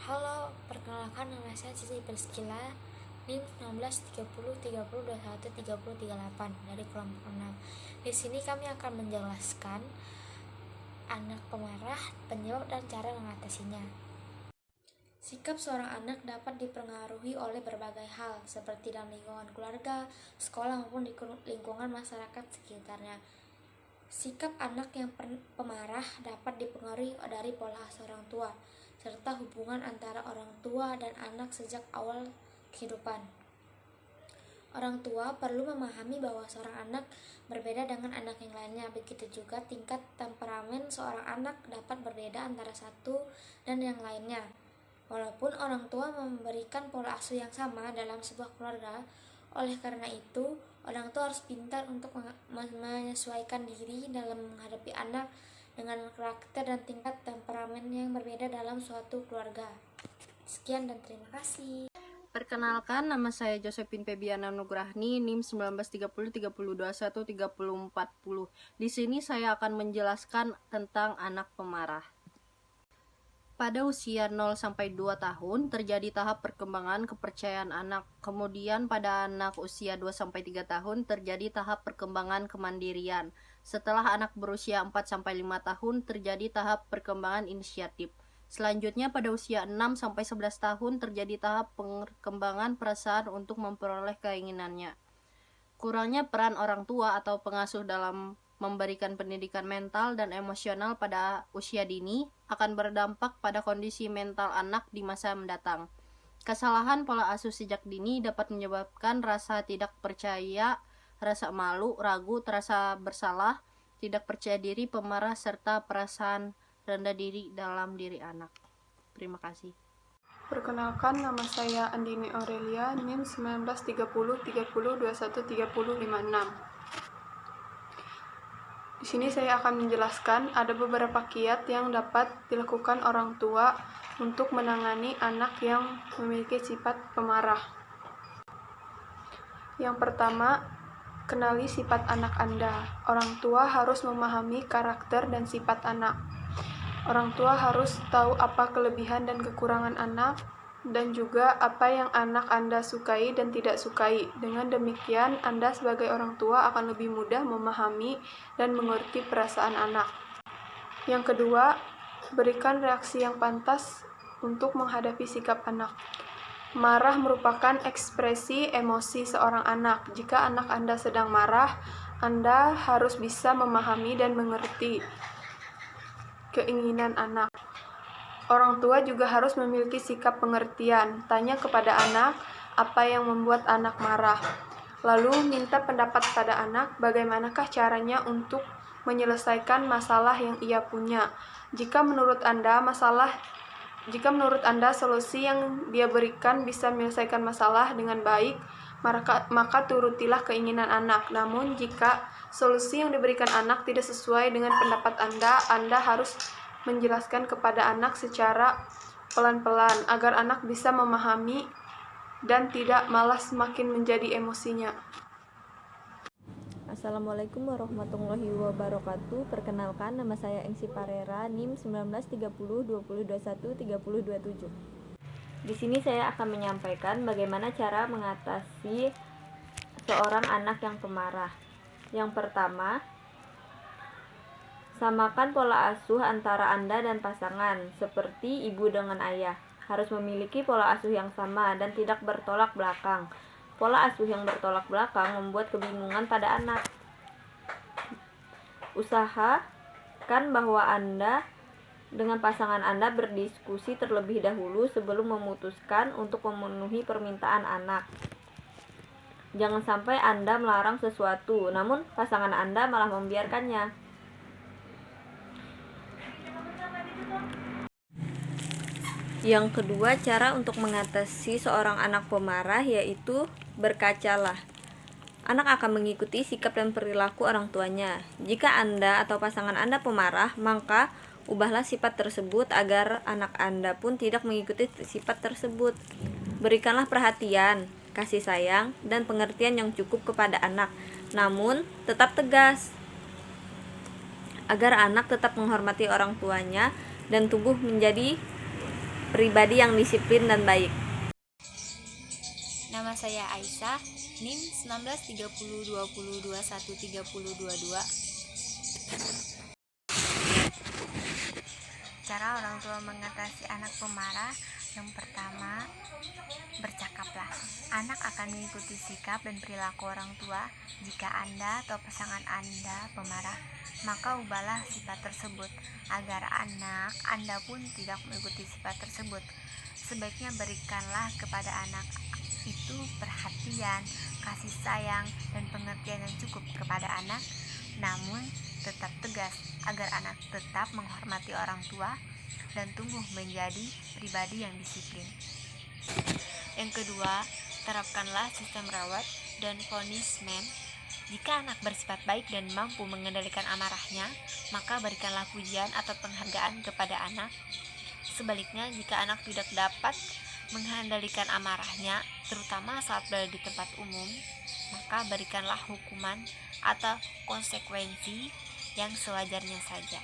Halo, perkenalkan nama saya Cici Priskila, NIM 193030213038 dari kelompok 6. Di sini kami akan menjelaskan anak pemarah, penyebab dan cara mengatasinya. Sikap seorang anak dapat dipengaruhi oleh berbagai hal, seperti dalam lingkungan keluarga, sekolah maupun di lingkungan masyarakat sekitarnya. Sikap anak yang pemarah dapat dipengaruhi dari pola asuh orang tua, serta hubungan antara orang tua dan anak sejak awal kehidupan. Orang tua perlu memahami bahwa seorang anak berbeda dengan anak yang lainnya. Begitu juga tingkat temperamen seorang anak dapat berbeda antara satu dan yang lainnya. Walaupun orang tua memberikan pola asuh yang sama dalam sebuah keluarga, oleh karena itu, orang tua harus pintar untuk menyesuaikan diri dalam menghadapi anak dengan karakter dan tingkat temperamen yang berbeda dalam suatu keluarga. Sekian dan terima kasih. Perkenalkan, nama saya Josephine Febiana Nugrahni, NIM 193030213040. Di sini saya akan menjelaskan tentang anak pemarah. Pada usia 0-2 tahun terjadi tahap perkembangan kepercayaan anak. Kemudian pada anak usia 2-3 tahun terjadi tahap perkembangan kemandirian. Setelah anak berusia 4-5 tahun terjadi tahap perkembangan inisiatif. Selanjutnya pada usia 6-11 tahun terjadi tahap perkembangan perasaan untuk memperoleh keinginannya. Kurangnya peran orang tua atau pengasuh dalam memberikan pendidikan mental dan emosional pada usia dini akan berdampak pada kondisi mental anak di masa mendatang. Kesalahan pola asuh sejak dini dapat menyebabkan rasa tidak percaya, rasa malu, ragu, terasa bersalah, tidak percaya diri, pemarah, serta perasaan rendah diri dalam diri anak. Terima kasih. Perkenalkan, nama saya Andini Aurelia, NIM 193030213056. Di sini saya akan menjelaskan ada beberapa kiat yang dapat dilakukan orang tua untuk menangani anak yang memiliki sifat pemarah. Yang pertama, kenali sifat anak Anda. Orang tua harus memahami karakter dan sifat anak. Orang tua harus tahu apa kelebihan dan kekurangan anak, dan juga apa yang anak Anda sukai dan tidak sukai. Dengan demikian, Anda sebagai orang tua akan lebih mudah memahami dan mengerti perasaan anak. Yang kedua, berikan reaksi yang pantas untuk menghadapi sikap anak. Marah merupakan ekspresi emosi seorang anak. Jika anak Anda sedang marah, Anda harus bisa memahami dan mengerti keinginan anak. Orang tua juga harus memiliki sikap pengertian. Tanya kepada anak apa yang membuat anak marah. Lalu minta pendapat pada anak bagaimanakah caranya untuk menyelesaikan masalah yang ia punya. Jika menurut Anda solusi yang dia berikan bisa menyelesaikan masalah dengan baik, maka turutilah keinginan anak. Namun jika solusi yang diberikan anak tidak sesuai dengan pendapat Anda harus menjelaskan kepada anak secara pelan-pelan agar anak bisa memahami dan tidak malah semakin menjadi emosinya. Assalamualaikum warahmatullahi wabarakatuh. Perkenalkan, nama saya Engsi Parera, NIM 193020213027. Di sini saya akan menyampaikan bagaimana cara mengatasi seorang anak yang pemarah. Yang pertama, samakan pola asuh antara Anda dan pasangan, seperti ibu dengan ayah. Harus memiliki pola asuh yang sama dan tidak bertolak belakang. Pola asuh yang bertolak belakang membuat kebingungan pada anak. Usahakan bahwa Anda dengan pasangan Anda berdiskusi terlebih dahulu sebelum memutuskan untuk memenuhi permintaan anak. Jangan sampai Anda melarang sesuatu, namun pasangan Anda malah membiarkannya. Yang kedua, cara untuk mengatasi seorang anak pemarah yaitu berkacalah. Anak akan mengikuti sikap dan perilaku orang tuanya. Jika Anda atau pasangan Anda pemarah, maka ubahlah sifat tersebut agar anak Anda pun tidak mengikuti sifat tersebut. Berikanlah perhatian, kasih sayang, dan pengertian yang cukup kepada anak, namun tetap tegas, agar anak tetap menghormati orang tuanya dan tumbuh menjadi pribadi yang disiplin dan baik. Nama saya Aisyah, NIM 193020213022. Cara orang tua mengatasi anak pemarah. Yang pertama, bercakaplah. Anak akan mengikuti sikap dan perilaku orang tua. Jika Anda atau pasangan Anda pemarah, maka ubahlah sifat tersebut agar anak Anda pun tidak mengikuti sifat tersebut. Sebaiknya berikanlah kepada anak itu perhatian, kasih sayang, dan pengertian yang cukup kepada anak, namun tetap tegas agar anak tetap menghormati orang tua dan tumbuh menjadi pribadi yang disiplin. Yang kedua, terapkanlah sistem rawat dan punishment. Jika anak bersifat baik dan mampu mengendalikan amarahnya, maka berikanlah pujian atau penghargaan kepada anak. Sebaliknya, jika anak tidak dapat mengendalikan amarahnya, terutama saat berada di tempat umum, maka berikanlah hukuman atau konsekuensi yang sewajarnya saja.